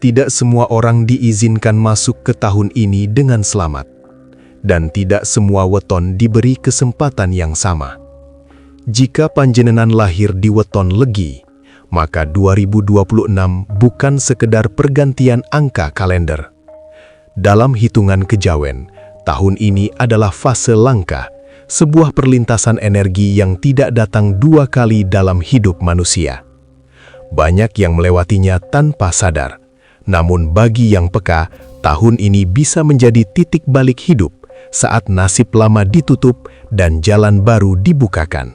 Tidak semua orang diizinkan masuk ke tahun ini dengan selamat. Dan tidak semua weton diberi kesempatan yang sama. Jika panjenengan lahir di weton Legi, maka 2026 bukan sekedar pergantian angka kalender. Dalam hitungan kejawen, tahun ini adalah fase langka, sebuah perlintasan energi yang tidak datang dua kali dalam hidup manusia. Banyak yang melewatinya tanpa sadar. Namun bagi yang peka, tahun ini bisa menjadi titik balik hidup saat nasib lama ditutup dan jalan baru dibukakan.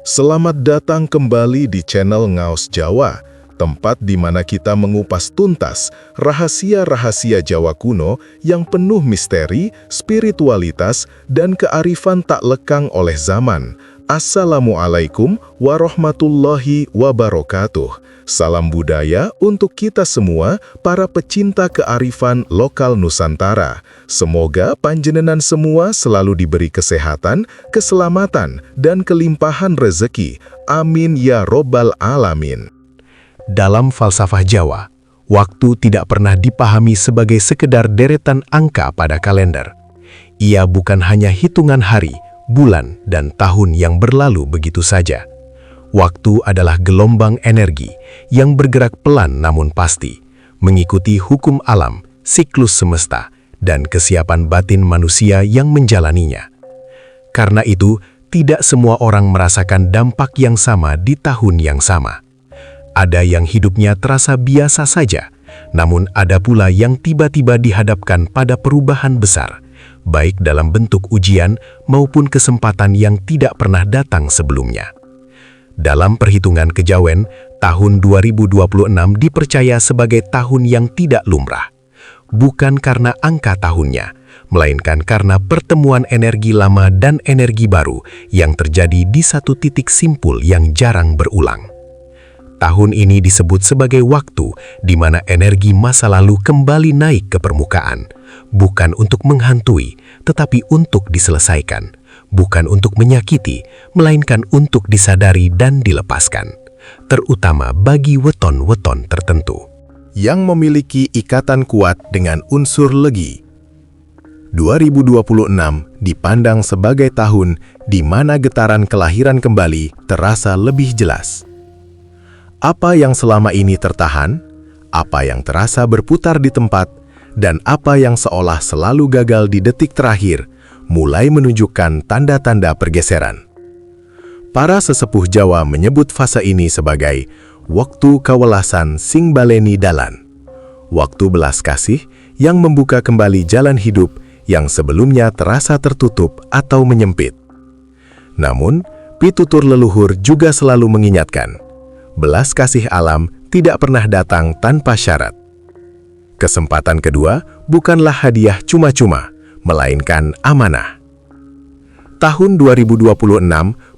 Selamat datang kembali di channel Ngaos Jawa, tempat di mana kita mengupas tuntas rahasia-rahasia Jawa kuno yang penuh misteri, spiritualitas, dan kearifan tak lekang oleh zaman. Assalamualaikum warahmatullahi wabarakatuh. Salam budaya untuk kita semua, para pecinta kearifan lokal Nusantara. Semoga panjenengan semua selalu diberi kesehatan, keselamatan, dan kelimpahan rezeki. Amin ya robbal alamin. Dalam falsafah Jawa, waktu tidak pernah dipahami sebagai sekedar deretan angka pada kalender. Ia bukan hanya hitungan hari, bulan, dan tahun yang berlalu begitu saja. Waktu adalah gelombang energi yang bergerak pelan namun pasti, mengikuti hukum alam, siklus semesta, dan kesiapan batin manusia yang menjalaninya. Karena itu, tidak semua orang merasakan dampak yang sama di tahun yang sama. Ada yang hidupnya terasa biasa saja, namun ada pula yang tiba-tiba dihadapkan pada perubahan besar, baik dalam bentuk ujian maupun kesempatan yang tidak pernah datang sebelumnya. Dalam perhitungan kejawen, tahun 2026 dipercaya sebagai tahun yang tidak lumrah. Bukan karena angka tahunnya, melainkan karena pertemuan energi lama dan energi baru yang terjadi di satu titik simpul yang jarang berulang. Tahun ini disebut sebagai waktu di mana energi masa lalu kembali naik ke permukaan, bukan untuk menghantui, tetapi untuk diselesaikan. Bukan untuk menyakiti, melainkan untuk disadari dan dilepaskan, terutama bagi weton-weton tertentu yang memiliki ikatan kuat dengan unsur Legi. 2026 dipandang sebagai tahun di mana getaran kelahiran kembali terasa lebih jelas. Apa yang selama ini tertahan, apa yang terasa berputar di tempat, dan apa yang seolah selalu gagal di detik terakhir, mulai menunjukkan tanda-tanda pergeseran. Para sesepuh Jawa menyebut fase ini sebagai waktu kawelasan sing baleni dalan, waktu belas kasih yang membuka kembali jalan hidup yang sebelumnya terasa tertutup atau menyempit. Namun, pitutur leluhur juga selalu mengingatkan, belas kasih alam tidak pernah datang tanpa syarat. Kesempatan kedua bukanlah hadiah cuma-cuma, melainkan amanah. Tahun 2026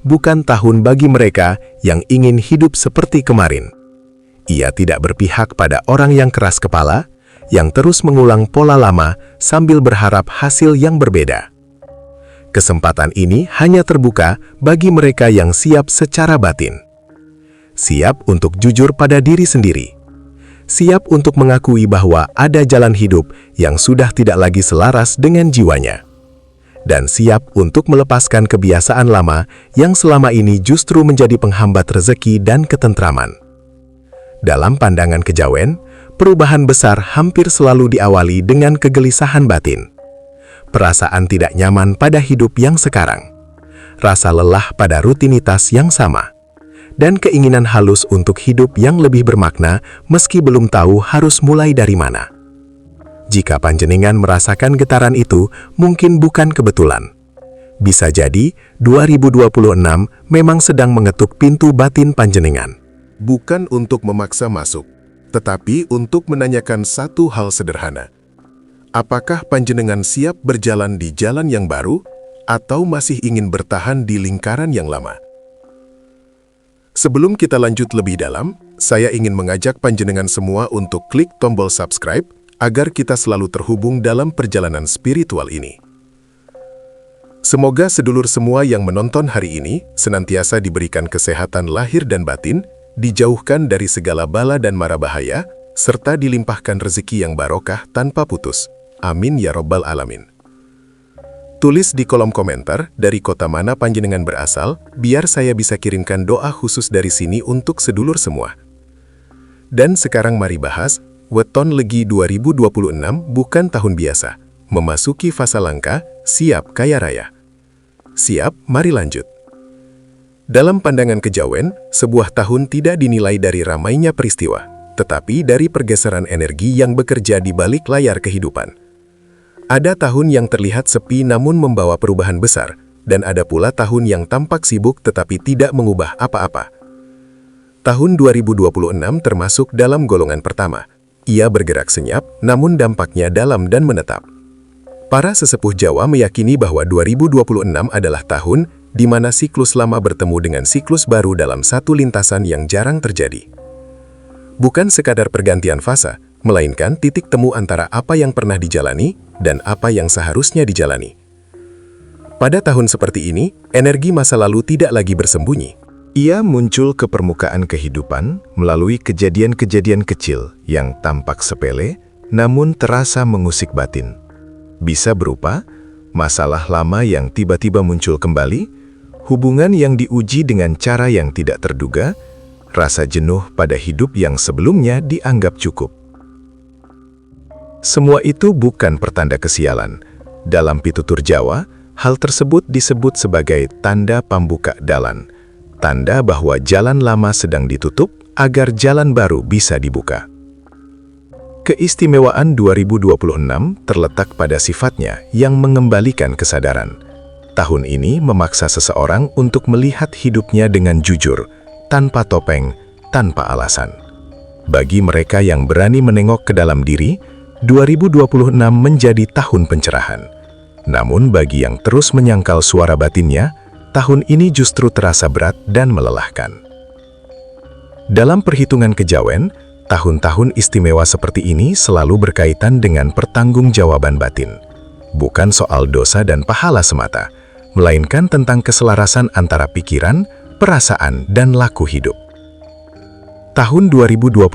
bukan tahun bagi mereka yang ingin hidup seperti kemarin. Ia tidak berpihak pada orang yang keras kepala, yang terus mengulang pola lama sambil berharap hasil yang berbeda. Kesempatan ini hanya terbuka bagi mereka yang siap secara batin. Siap untuk jujur pada diri sendiri. Siap untuk mengakui bahwa ada jalan hidup yang sudah tidak lagi selaras dengan jiwanya. Dan siap untuk melepaskan kebiasaan lama yang selama ini justru menjadi penghambat rezeki dan ketentraman. Dalam pandangan kejawen, perubahan besar hampir selalu diawali dengan kegelisahan batin. Perasaan tidak nyaman pada hidup yang sekarang. Rasa lelah pada rutinitas yang sama. Dan keinginan halus untuk hidup yang lebih bermakna meski belum tahu harus mulai dari mana. Jika panjenengan merasakan getaran itu, mungkin bukan kebetulan. Bisa jadi, 2026 memang sedang mengetuk pintu batin panjenengan. Bukan untuk memaksa masuk, tetapi untuk menanyakan satu hal sederhana. Apakah panjenengan siap berjalan di jalan yang baru, atau masih ingin bertahan di lingkaran yang lama? Sebelum kita lanjut lebih dalam, saya ingin mengajak panjenengan semua untuk klik tombol subscribe agar kita selalu terhubung dalam perjalanan spiritual ini. Semoga sedulur semua yang menonton hari ini senantiasa diberikan kesehatan lahir dan batin, dijauhkan dari segala bala dan mara bahaya, serta dilimpahkan rezeki yang barokah tanpa putus. Amin ya Rabbal Alamin. Tulis di kolom komentar dari kota mana panjenengan berasal, biar saya bisa kirimkan doa khusus dari sini untuk sedulur semua. Dan sekarang mari bahas, Weton Legi 2026 bukan tahun biasa. Memasuki fase langka, siap kaya raya. Siap, mari lanjut. Dalam pandangan kejawen, sebuah tahun tidak dinilai dari ramainya peristiwa, tetapi dari pergeseran energi yang bekerja di balik layar kehidupan. Ada tahun yang terlihat sepi namun membawa perubahan besar, dan ada pula tahun yang tampak sibuk tetapi tidak mengubah apa-apa. Tahun 2026 termasuk dalam golongan pertama. Ia bergerak senyap, namun dampaknya dalam dan menetap. Para sesepuh Jawa meyakini bahwa 2026 adalah tahun di mana siklus lama bertemu dengan siklus baru dalam satu lintasan yang jarang terjadi. Bukan sekadar pergantian fase, melainkan titik temu antara apa yang pernah dijalani dan apa yang seharusnya dijalani. Pada tahun seperti ini, energi masa lalu tidak lagi bersembunyi. Ia muncul ke permukaan kehidupan melalui kejadian-kejadian kecil yang tampak sepele, namun terasa mengusik batin. Bisa berupa masalah lama yang tiba-tiba muncul kembali, hubungan yang diuji dengan cara yang tidak terduga, rasa jenuh pada hidup yang sebelumnya dianggap cukup. Semua itu bukan pertanda kesialan. Dalam pitutur Jawa, hal tersebut disebut sebagai tanda pambuka dalan. Tanda bahwa jalan lama sedang ditutup agar jalan baru bisa dibuka. Keistimewaan 2026 terletak pada sifatnya yang mengembalikan kesadaran. Tahun ini memaksa seseorang untuk melihat hidupnya dengan jujur, tanpa topeng, tanpa alasan. Bagi mereka yang berani menengok ke dalam diri, 2026 menjadi tahun pencerahan. Namun bagi yang terus menyangkal suara batinnya, tahun ini justru terasa berat dan melelahkan. Dalam perhitungan kejawen, tahun-tahun istimewa seperti ini selalu berkaitan dengan pertanggungjawaban batin. Bukan soal dosa dan pahala semata, melainkan tentang keselarasan antara pikiran, perasaan, dan laku hidup. Tahun 2026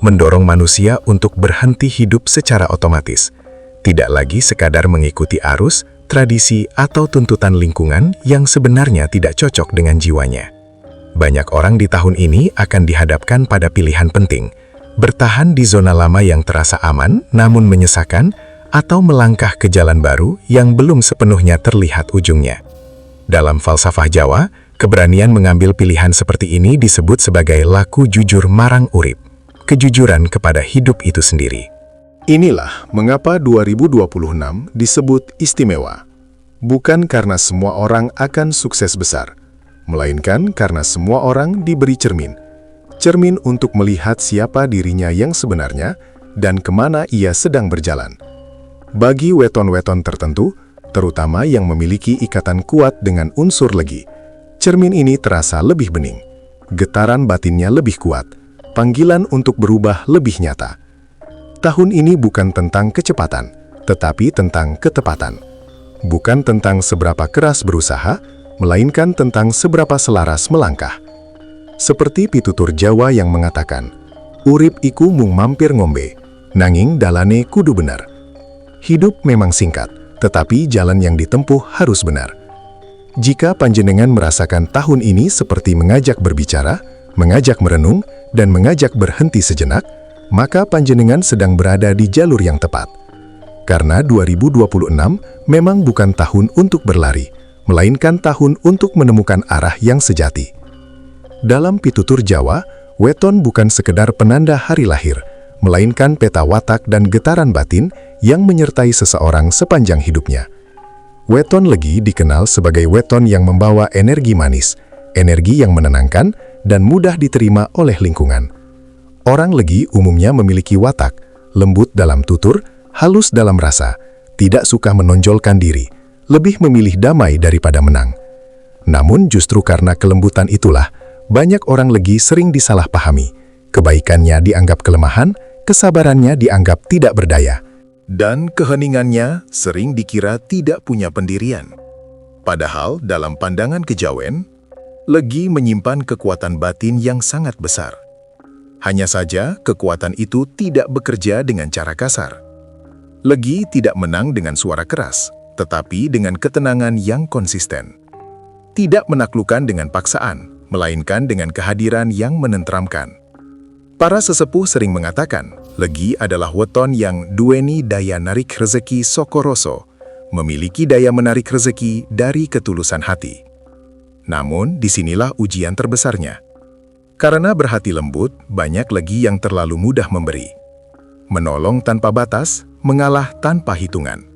mendorong manusia untuk berhenti hidup secara otomatis, tidak lagi sekadar mengikuti arus, tradisi, atau tuntutan lingkungan yang sebenarnya tidak cocok dengan jiwanya. Banyak orang di tahun ini akan dihadapkan pada pilihan penting, bertahan di zona lama yang terasa aman namun menyesakan, atau melangkah ke jalan baru yang belum sepenuhnya terlihat ujungnya. Dalam falsafah Jawa, keberanian mengambil pilihan seperti ini disebut sebagai laku jujur marang urip, kejujuran kepada hidup itu sendiri. Inilah mengapa 2026 disebut istimewa. Bukan karena semua orang akan sukses besar, melainkan karena semua orang diberi cermin. Cermin untuk melihat siapa dirinya yang sebenarnya dan kemana ia sedang berjalan. Bagi weton-weton tertentu, terutama yang memiliki ikatan kuat dengan unsur legi, cermin ini terasa lebih bening, getaran batinnya lebih kuat, panggilan untuk berubah lebih nyata. Tahun ini bukan tentang kecepatan, tetapi tentang ketepatan. Bukan tentang seberapa keras berusaha, melainkan tentang seberapa selaras melangkah. Seperti pitutur Jawa yang mengatakan, urip iku mung mampir ngombe, nanging dalane kudu benar. Hidup memang singkat, tetapi jalan yang ditempuh harus benar. Jika panjenengan merasakan tahun ini seperti mengajak berbicara, mengajak merenung, dan mengajak berhenti sejenak, maka panjenengan sedang berada di jalur yang tepat. Karena 2026 memang bukan tahun untuk berlari, melainkan tahun untuk menemukan arah yang sejati. Dalam pitutur Jawa, weton bukan sekedar penanda hari lahir, melainkan peta watak dan getaran batin yang menyertai seseorang sepanjang hidupnya. Weton legi dikenal sebagai weton yang membawa energi manis, energi yang menenangkan dan mudah diterima oleh lingkungan. Orang legi umumnya memiliki watak, lembut dalam tutur, halus dalam rasa, tidak suka menonjolkan diri, lebih memilih damai daripada menang. Namun justru karena kelembutan itulah, banyak orang legi sering disalahpahami. Kebaikannya dianggap kelemahan, kesabarannya dianggap tidak berdaya, dan keheningannya sering dikira tidak punya pendirian. Padahal dalam pandangan kejawen, legi menyimpan kekuatan batin yang sangat besar. Hanya saja kekuatan itu tidak bekerja dengan cara kasar. Legi tidak menang dengan suara keras, tetapi dengan ketenangan yang konsisten. Tidak menaklukkan dengan paksaan, melainkan dengan kehadiran yang menenteramkan. Para sesepuh sering mengatakan, legi adalah weton yang duweni daya narik rezeki sokoroso, memiliki daya menarik rezeki dari ketulusan hati. Namun, disinilah ujian terbesarnya. Karena berhati lembut, banyak legi yang terlalu mudah memberi. Menolong tanpa batas, mengalah tanpa hitungan.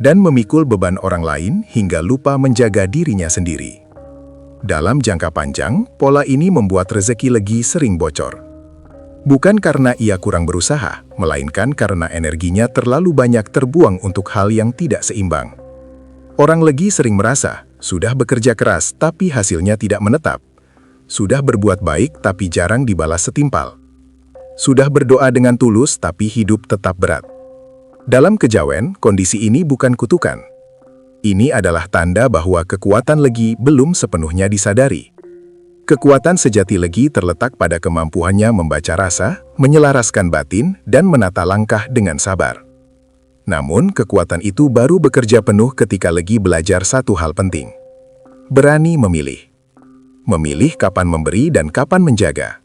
Dan memikul beban orang lain hingga lupa menjaga dirinya sendiri. Dalam jangka panjang, pola ini membuat rezeki legi sering bocor. Bukan karena ia kurang berusaha, melainkan karena energinya terlalu banyak terbuang untuk hal yang tidak seimbang. Orang legi sering merasa, sudah bekerja keras tapi hasilnya tidak menetap. Sudah berbuat baik tapi jarang dibalas setimpal. Sudah berdoa dengan tulus tapi hidup tetap berat. Dalam kejawen, kondisi ini bukan kutukan. Ini adalah tanda bahwa kekuatan legi belum sepenuhnya disadari. Kekuatan sejati legi terletak pada kemampuannya membaca rasa, menyelaraskan batin, dan menata langkah dengan sabar. Namun, kekuatan itu baru bekerja penuh ketika legi belajar satu hal penting. Berani memilih. Memilih kapan memberi dan kapan menjaga.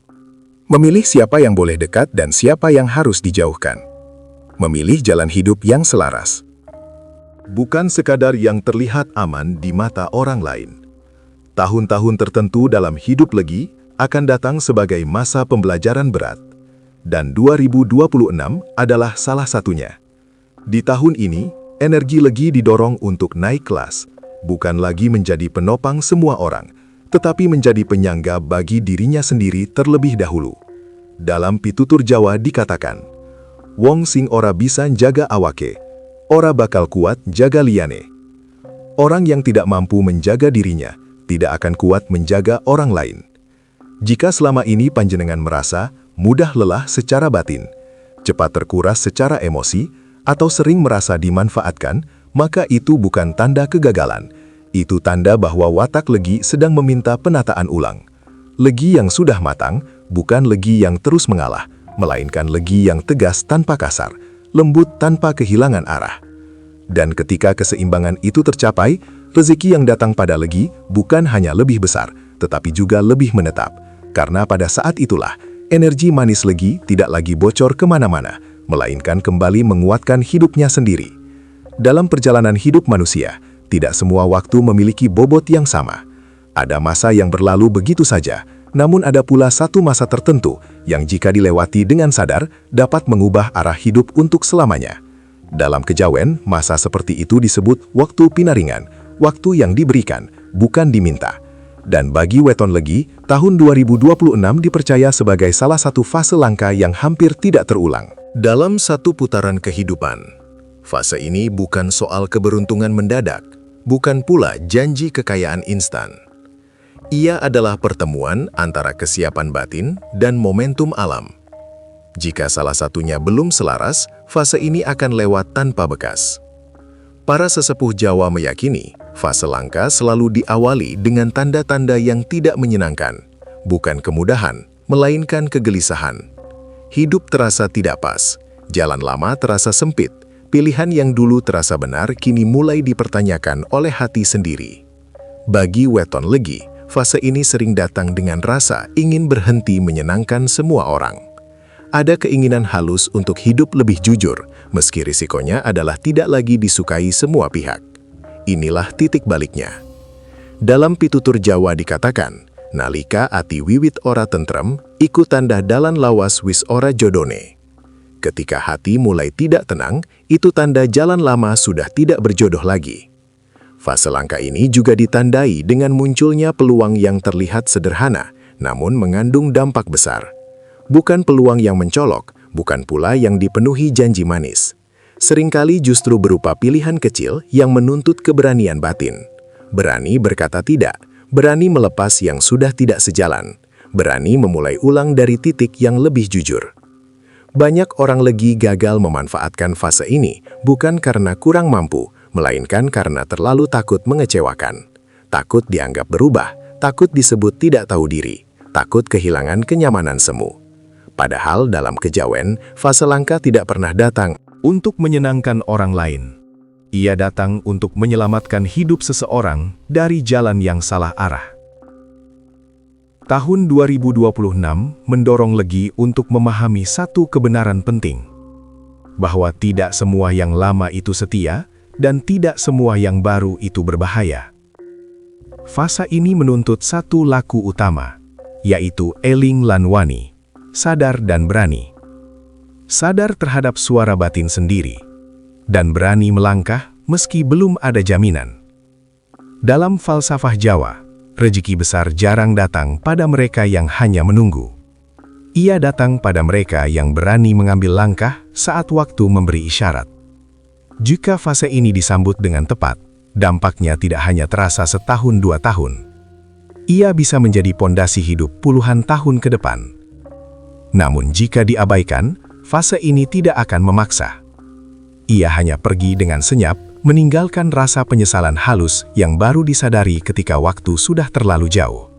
Memilih siapa yang boleh dekat dan siapa yang harus dijauhkan. Memilih jalan hidup yang selaras. Bukan sekadar yang terlihat aman di mata orang lain. Tahun-tahun tertentu dalam hidup legi akan datang sebagai masa pembelajaran berat. Dan 2026 adalah salah satunya. Di tahun ini, energi legi didorong untuk naik kelas, bukan lagi menjadi penopang semua orang, tetapi menjadi penyangga bagi dirinya sendiri terlebih dahulu. Dalam pitutur Jawa dikatakan, "Wong sing ora bisa jaga awake, ora bakal kuat jaga liyane." Orang yang tidak mampu menjaga dirinya, tidak akan kuat menjaga orang lain. Jika selama ini panjenengan merasa mudah lelah secara batin, cepat terkuras secara emosi, atau sering merasa dimanfaatkan, maka itu bukan tanda kegagalan. Itu tanda bahwa watak legi sedang meminta penataan ulang. Legi yang sudah matang, bukan legi yang terus mengalah, melainkan legi yang tegas tanpa kasar, lembut tanpa kehilangan arah. Dan ketika keseimbangan itu tercapai, rezeki yang datang pada legi bukan hanya lebih besar, tetapi juga lebih menetap. Karena pada saat itulah, energi manis legi tidak lagi bocor kemana-mana, melainkan kembali menguatkan hidupnya sendiri. Dalam perjalanan hidup manusia, tidak semua waktu memiliki bobot yang sama. Ada masa yang berlalu begitu saja, namun ada pula satu masa tertentu yang jika dilewati dengan sadar, dapat mengubah arah hidup untuk selamanya. Dalam kejawen, masa seperti itu disebut waktu pinaringan, waktu yang diberikan, bukan diminta. Dan bagi weton legi, tahun 2026 dipercaya sebagai salah satu fase langka yang hampir tidak terulang. Dalam satu putaran kehidupan, fase ini bukan soal keberuntungan mendadak, bukan pula janji kekayaan instan. Ia adalah pertemuan antara kesiapan batin dan momentum alam. Jika salah satunya belum selaras, fase ini akan lewat tanpa bekas. Para sesepuh Jawa meyakini, fase langka selalu diawali dengan tanda-tanda yang tidak menyenangkan, bukan kemudahan, melainkan kegelisahan. Hidup terasa tidak pas, jalan lama terasa sempit, pilihan yang dulu terasa benar kini mulai dipertanyakan oleh hati sendiri. Bagi weton legi, fase ini sering datang dengan rasa ingin berhenti menyenangkan semua orang. Ada keinginan halus untuk hidup lebih jujur, meski risikonya adalah tidak lagi disukai semua pihak. Inilah titik baliknya. Dalam pitutur Jawa dikatakan, nalika ati wiwit ora tentrem, iku tanda dalan lawas wis ora jodone. Ketika hati mulai tidak tenang, itu tanda jalan lama sudah tidak berjodoh lagi. Fase langka ini juga ditandai dengan munculnya peluang yang terlihat sederhana, namun mengandung dampak besar. Bukan peluang yang mencolok, bukan pula yang dipenuhi janji manis. Seringkali justru berupa pilihan kecil yang menuntut keberanian batin. Berani berkata tidak, berani melepas yang sudah tidak sejalan, berani memulai ulang dari titik yang lebih jujur. Banyak orang legi gagal memanfaatkan fase ini bukan karena kurang mampu, melainkan karena terlalu takut mengecewakan. Takut dianggap berubah, takut disebut tidak tahu diri, takut kehilangan kenyamanan semu. Padahal dalam kejawen, fase langka tidak pernah datang untuk menyenangkan orang lain. Ia datang untuk menyelamatkan hidup seseorang dari jalan yang salah arah. Tahun 2026 mendorong Legi untuk memahami satu kebenaran penting, bahwa tidak semua yang lama itu setia, dan tidak semua yang baru itu berbahaya. Fase ini menuntut satu laku utama, yaitu eling lan wani, sadar dan berani. Sadar terhadap suara batin sendiri, dan berani melangkah meski belum ada jaminan. Dalam falsafah Jawa, rezeki besar jarang datang pada mereka yang hanya menunggu. Ia datang pada mereka yang berani mengambil langkah saat waktu memberi isyarat. Jika fase ini disambut dengan tepat, dampaknya tidak hanya terasa setahun 2 tahun. Ia bisa menjadi pondasi hidup puluhan tahun ke depan. Namun jika diabaikan, fase ini tidak akan memaksa. Ia hanya pergi dengan senyap, meninggalkan rasa penyesalan halus yang baru disadari ketika waktu sudah terlalu jauh.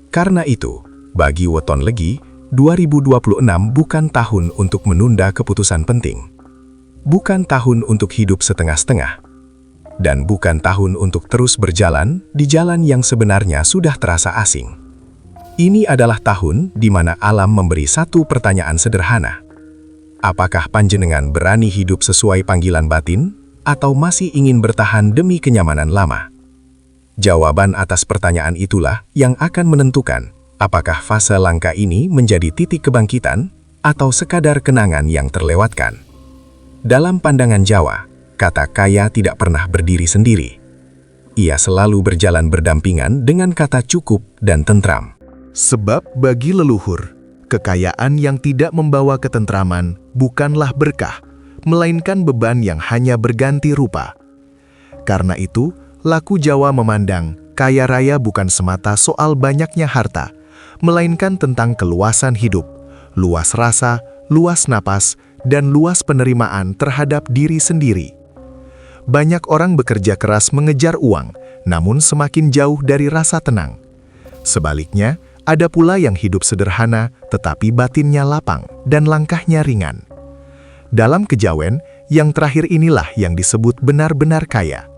Karena itu, bagi Weton Legi, 2026 bukan tahun untuk menunda keputusan penting. Bukan tahun untuk hidup setengah-setengah. Dan bukan tahun untuk terus berjalan di jalan yang sebenarnya sudah terasa asing. Ini adalah tahun di mana alam memberi satu pertanyaan sederhana. Apakah panjenengan berani hidup sesuai panggilan batin, atau masih ingin bertahan demi kenyamanan lama? Jawaban atas pertanyaan itulah yang akan menentukan apakah fase langka ini menjadi titik kebangkitan atau sekadar kenangan yang terlewatkan. Dalam pandangan Jawa, kata kaya tidak pernah berdiri sendiri. Ia selalu berjalan berdampingan dengan kata cukup dan tentram. Sebab bagi leluhur, kekayaan yang tidak membawa ketentraman bukanlah berkah, melainkan beban yang hanya berganti rupa. Karena itu, laku Jawa memandang kaya raya bukan semata soal banyaknya harta, melainkan tentang keluasan hidup, luas rasa, luas napas, dan luas penerimaan terhadap diri sendiri. Banyak orang bekerja keras mengejar uang, namun semakin jauh dari rasa tenang. Sebaliknya, ada pula yang hidup sederhana, tetapi batinnya lapang dan langkahnya ringan. Dalam kejawen, yang terakhir inilah yang disebut benar-benar kaya.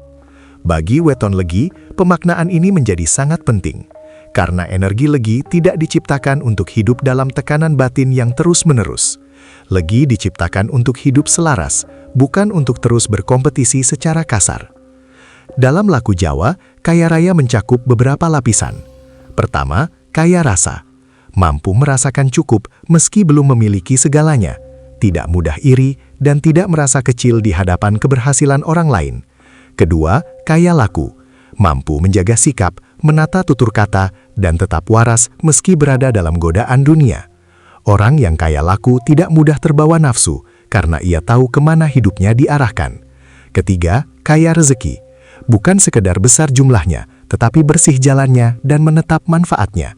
Bagi Weton Legi, pemaknaan ini menjadi sangat penting, karena energi Legi tidak diciptakan untuk hidup dalam tekanan batin yang terus-menerus. Legi diciptakan untuk hidup selaras, bukan untuk terus berkompetisi secara kasar. Dalam laku Jawa, kaya raya mencakup beberapa lapisan. Pertama, kaya rasa. Mampu merasakan cukup meski belum memiliki segalanya, tidak mudah iri, dan tidak merasa kecil di hadapan keberhasilan orang lain. Kedua, kaya laku. Mampu menjaga sikap, menata tutur kata, dan tetap waras meski berada dalam godaan dunia. Orang yang kaya laku tidak mudah terbawa nafsu, karena ia tahu kemana hidupnya diarahkan. Ketiga, kaya rezeki. Bukan sekedar besar jumlahnya, tetapi bersih jalannya dan menetap manfaatnya.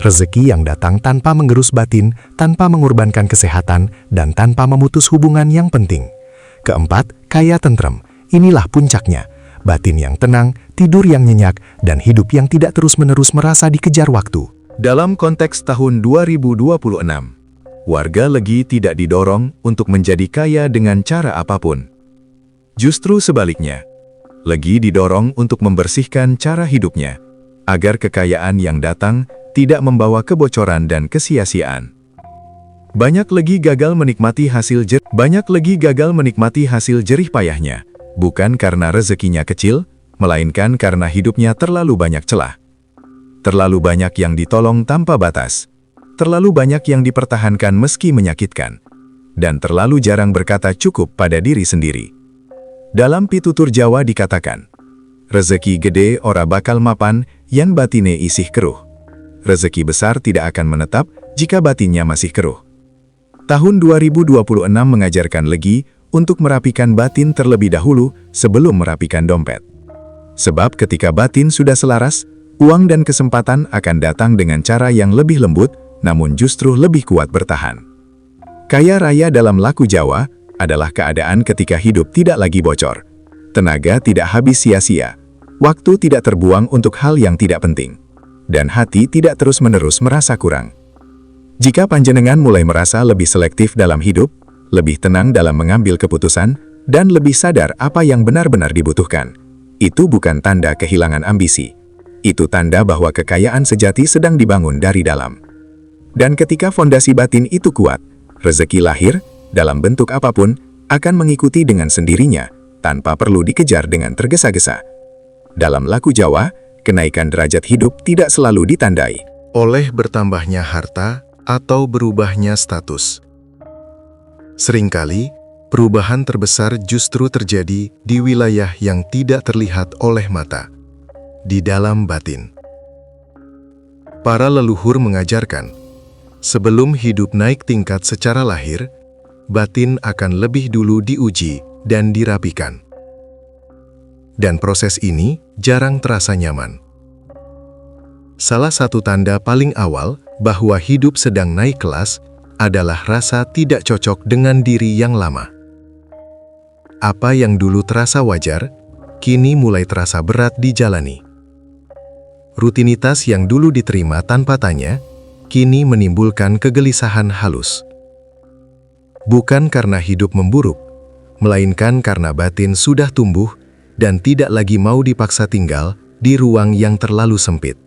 Rezeki yang datang tanpa mengerus batin, tanpa mengorbankan kesehatan, dan tanpa memutus hubungan yang penting. Keempat, kaya tentrem. Inilah puncaknya. Batin yang tenang, tidur yang nyenyak, dan hidup yang tidak terus-menerus merasa dikejar waktu. Dalam konteks tahun 2026, warga Legi tidak didorong untuk menjadi kaya dengan cara apapun. Justru sebaliknya, Legi didorong untuk membersihkan cara hidupnya, agar kekayaan yang datang tidak membawa kebocoran dan kesia-siaan. Banyak Legi gagal menikmati hasil jerih payahnya, bukan karena rezekinya kecil, melainkan karena hidupnya terlalu banyak celah. Terlalu banyak yang ditolong tanpa batas, terlalu banyak yang dipertahankan meski menyakitkan, dan terlalu jarang berkata cukup pada diri sendiri. Dalam pitutur Jawa dikatakan, rezeki gede ora bakal mapan, yan batine isih keruh. Rezeki besar tidak akan menetap jika batinnya masih keruh. Tahun 2026 mengajarkan Legi untuk merapikan batin terlebih dahulu sebelum merapikan dompet. Sebab ketika batin sudah selaras, uang dan kesempatan akan datang dengan cara yang lebih lembut, namun justru lebih kuat bertahan. Kaya raya dalam laku Jawa adalah keadaan ketika hidup tidak lagi bocor, Tenaga tidak habis sia-sia, waktu tidak terbuang untuk hal yang tidak penting, dan hati tidak terus-menerus merasa kurang. Jika panjenengan mulai merasa lebih selektif dalam hidup, lebih tenang dalam mengambil keputusan, dan lebih sadar apa yang benar-benar dibutuhkan, itu bukan tanda kehilangan ambisi. Itu tanda bahwa kekayaan sejati sedang dibangun dari dalam. Dan ketika fondasi batin itu kuat, rezeki lahir, dalam bentuk apapun, akan mengikuti dengan sendirinya, tanpa perlu dikejar dengan tergesa-gesa. Dalam laku Jawa, kenaikan derajat hidup tidak selalu ditandai oleh bertambahnya harta atau berubahnya status. Seringkali, perubahan terbesar justru terjadi di wilayah yang tidak terlihat oleh mata, di dalam batin. Para leluhur mengajarkan, sebelum hidup naik tingkat secara lahir, batin akan lebih dulu diuji dan dirapikan. Dan proses ini jarang terasa nyaman. Salah satu tanda paling awal bahwa hidup sedang naik kelas adalah rasa tidak cocok dengan diri yang lama. Apa yang dulu terasa wajar, kini mulai terasa berat dijalani. Rutinitas yang dulu diterima tanpa tanya, kini menimbulkan kegelisahan halus. Bukan karena hidup memburuk, melainkan karena batin sudah tumbuh dan tidak lagi mau dipaksa tinggal di ruang yang terlalu sempit.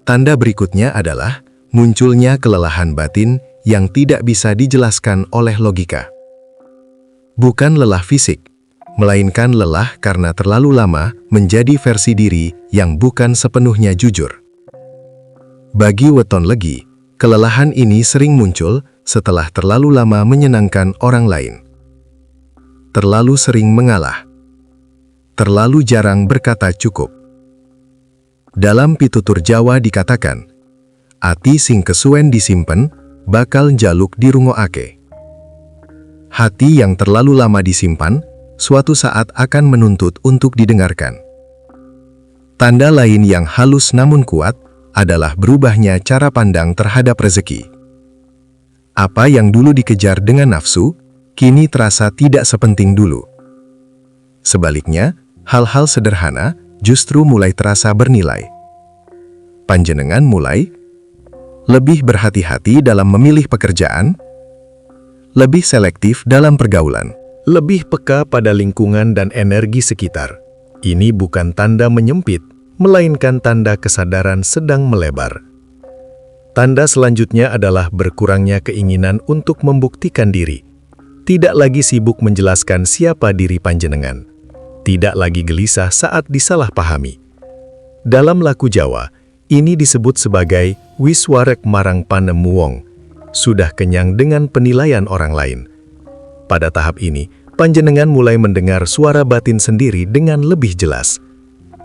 Tanda berikutnya adalah munculnya kelelahan batin yang tidak bisa dijelaskan oleh logika. Bukan lelah fisik, melainkan lelah karena terlalu lama menjadi versi diri yang bukan sepenuhnya jujur. Bagi Weton Legi, kelelahan ini sering muncul setelah terlalu lama menyenangkan orang lain. Terlalu sering mengalah. Terlalu jarang berkata cukup. Dalam pitutur Jawa dikatakan, ati sing kesuwen disimpen, bakal njaluk dirungoake. Hati yang terlalu lama disimpan, suatu saat akan menuntut untuk didengarkan. Tanda lain yang halus namun kuat adalah berubahnya cara pandang terhadap rezeki. Apa yang dulu dikejar dengan nafsu, kini terasa tidak sepenting dulu. Sebaliknya, hal-hal sederhana justru mulai terasa bernilai. Panjenengan mulai lebih berhati-hati dalam memilih pekerjaan, lebih selektif dalam pergaulan, lebih peka pada lingkungan dan energi sekitar. Ini bukan tanda menyempit, melainkan tanda kesadaran sedang melebar. Tanda selanjutnya adalah berkurangnya keinginan untuk membuktikan diri. Tidak lagi sibuk menjelaskan siapa diri panjenengan. Tidak lagi gelisah saat disalahpahami. Dalam laku Jawa, ini disebut sebagai wiswarek marang panemu wong, sudah kenyang dengan penilaian orang lain. Pada tahap ini, panjenengan mulai mendengar suara batin sendiri dengan lebih jelas.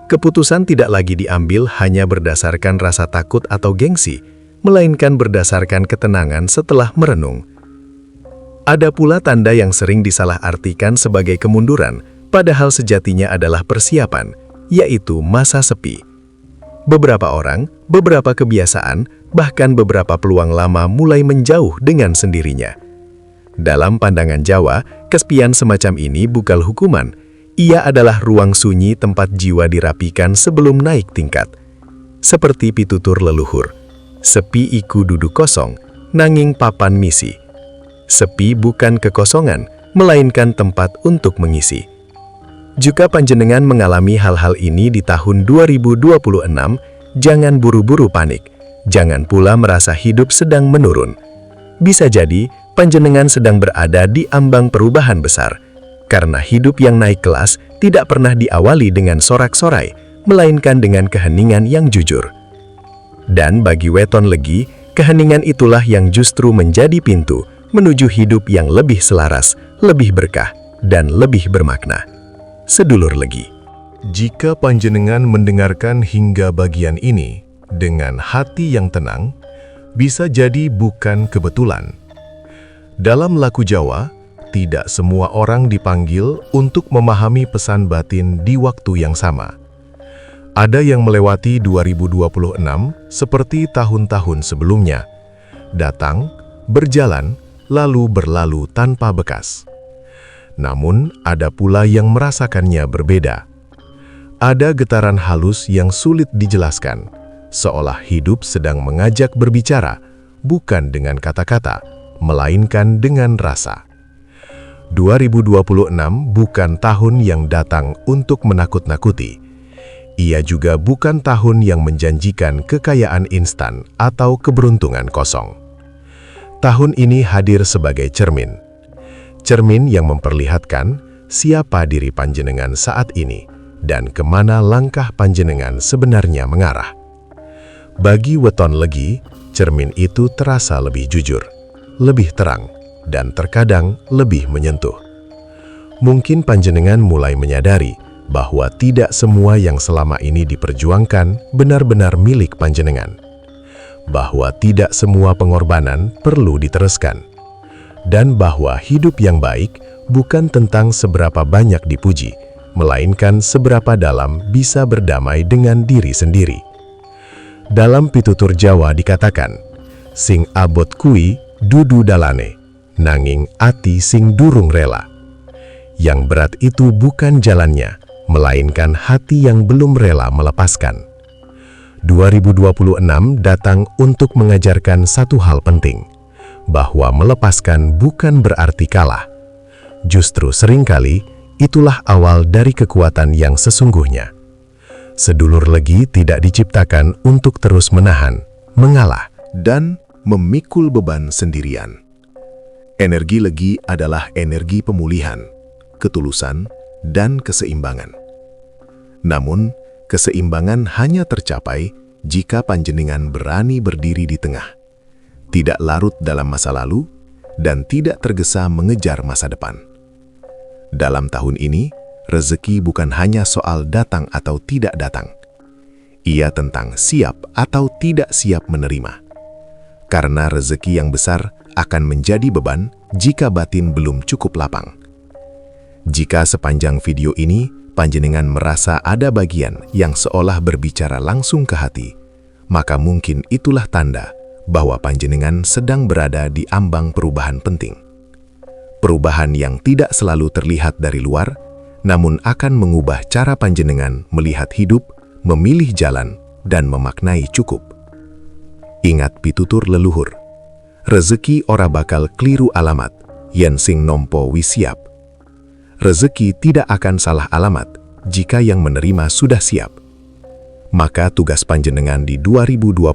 Keputusan tidak lagi diambil hanya berdasarkan rasa takut atau gengsi, melainkan berdasarkan ketenangan setelah merenung. Ada pula tanda yang sering disalahartikan sebagai kemunduran, padahal sejatinya adalah persiapan, yaitu masa sepi. Beberapa orang, beberapa kebiasaan, bahkan beberapa peluang lama mulai menjauh dengan sendirinya. Dalam pandangan Jawa, kesepian semacam ini bukan hukuman. Ia adalah ruang sunyi tempat jiwa dirapikan sebelum naik tingkat. Seperti pitutur leluhur, sepi iku duduk kosong, nanging papan misi. Sepi bukan kekosongan, melainkan tempat untuk mengisi. Jika panjenengan mengalami hal-hal ini di tahun 2026, jangan buru-buru panik. Jangan pula merasa hidup sedang menurun. Bisa jadi, panjenengan sedang berada di ambang perubahan besar. Karena hidup yang naik kelas tidak pernah diawali dengan sorak-sorai, melainkan dengan keheningan yang jujur. Dan bagi Weton Legi, keheningan itulah yang justru menjadi pintu menuju hidup yang lebih selaras, lebih berkah, dan lebih bermakna. Sedulur Legi. Jika panjenengan mendengarkan hingga bagian ini dengan hati yang tenang, bisa jadi bukan kebetulan. Dalam laku Jawa, tidak semua orang dipanggil untuk memahami pesan batin di waktu yang sama. Ada yang melewati 2026 seperti tahun-tahun sebelumnya. Datang, berjalan, lalu berlalu tanpa bekas. Namun, ada pula yang merasakannya berbeda. Ada getaran halus yang sulit dijelaskan, seolah hidup sedang mengajak berbicara, bukan dengan kata-kata, melainkan dengan rasa. 2026 bukan tahun yang datang untuk menakut-nakuti. Ia juga bukan tahun yang menjanjikan kekayaan instan atau keberuntungan kosong. Tahun ini hadir sebagai cermin. Cermin yang memperlihatkan siapa diri panjenengan saat ini dan kemana langkah panjenengan sebenarnya mengarah. Bagi weton legi, cermin itu terasa lebih jujur, lebih terang, dan terkadang lebih menyentuh. Mungkin panjenengan mulai menyadari bahwa tidak semua yang selama ini diperjuangkan benar-benar milik panjenengan. Bahwa tidak semua pengorbanan perlu diteruskan. Dan bahwa hidup yang baik bukan tentang seberapa banyak dipuji, melainkan seberapa dalam bisa berdamai dengan diri sendiri. Dalam pitutur Jawa dikatakan, sing abot kui dudu dalane, nanging ati sing durung rela. Yang berat itu bukan jalannya, melainkan hati yang belum rela melepaskan. 2026 datang untuk mengajarkan satu hal penting, bahwa melepaskan bukan berarti kalah. Justru seringkali itulah awal dari kekuatan yang sesungguhnya. Sedulur legi tidak diciptakan untuk terus menahan, mengalah, dan memikul beban sendirian. Energi legi adalah energi pemulihan, ketulusan, dan keseimbangan. Namun, keseimbangan hanya tercapai jika panjenengan berani berdiri di tengah, tidak larut dalam masa lalu, dan tidak tergesa mengejar masa depan. Dalam tahun ini, rezeki bukan hanya soal datang atau tidak datang. Ia tentang siap atau tidak siap menerima. Karena rezeki yang besar akan menjadi beban jika batin belum cukup lapang. Jika sepanjang video ini panjenengan merasa ada bagian yang seolah berbicara langsung ke hati, maka mungkin itulah tanda bahwa panjenengan sedang berada di ambang perubahan penting. Perubahan yang tidak selalu terlihat dari luar, namun akan mengubah cara panjenengan melihat hidup, memilih jalan, dan memaknai cukup. Ingat pitutur leluhur, rezeki ora bakal kliru alamat, yen sing nompo wis siap. Rezeki tidak akan salah alamat jika yang menerima sudah siap. Maka tugas panjenengan di 2026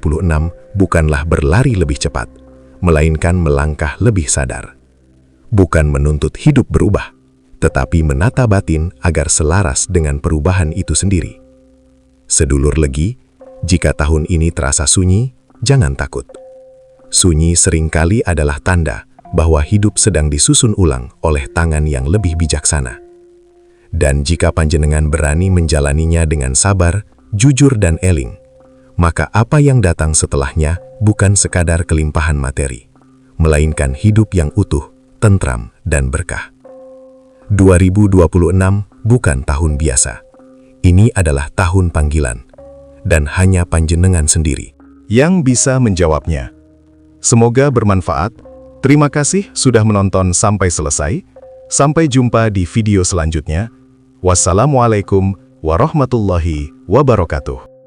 bukanlah berlari lebih cepat, melainkan melangkah lebih sadar. Bukan menuntut hidup berubah, tetapi menata batin agar selaras dengan perubahan itu sendiri. Sedulur legi, jika tahun ini terasa sunyi, jangan takut. Sunyi seringkali adalah tanda bahwa hidup sedang disusun ulang oleh tangan yang lebih bijaksana. Dan jika panjenengan berani menjalaninya dengan sabar, jujur dan eling, maka apa yang datang setelahnya bukan sekadar kelimpahan materi, melainkan hidup yang utuh, tentram, dan berkah. 2026 bukan tahun biasa. Ini adalah tahun panggilan, dan hanya panjenengan sendiri yang bisa menjawabnya. Semoga bermanfaat. Terima kasih sudah menonton sampai selesai. Sampai jumpa di video selanjutnya. Wassalamualaikum warahmatullahi wabarakatuh.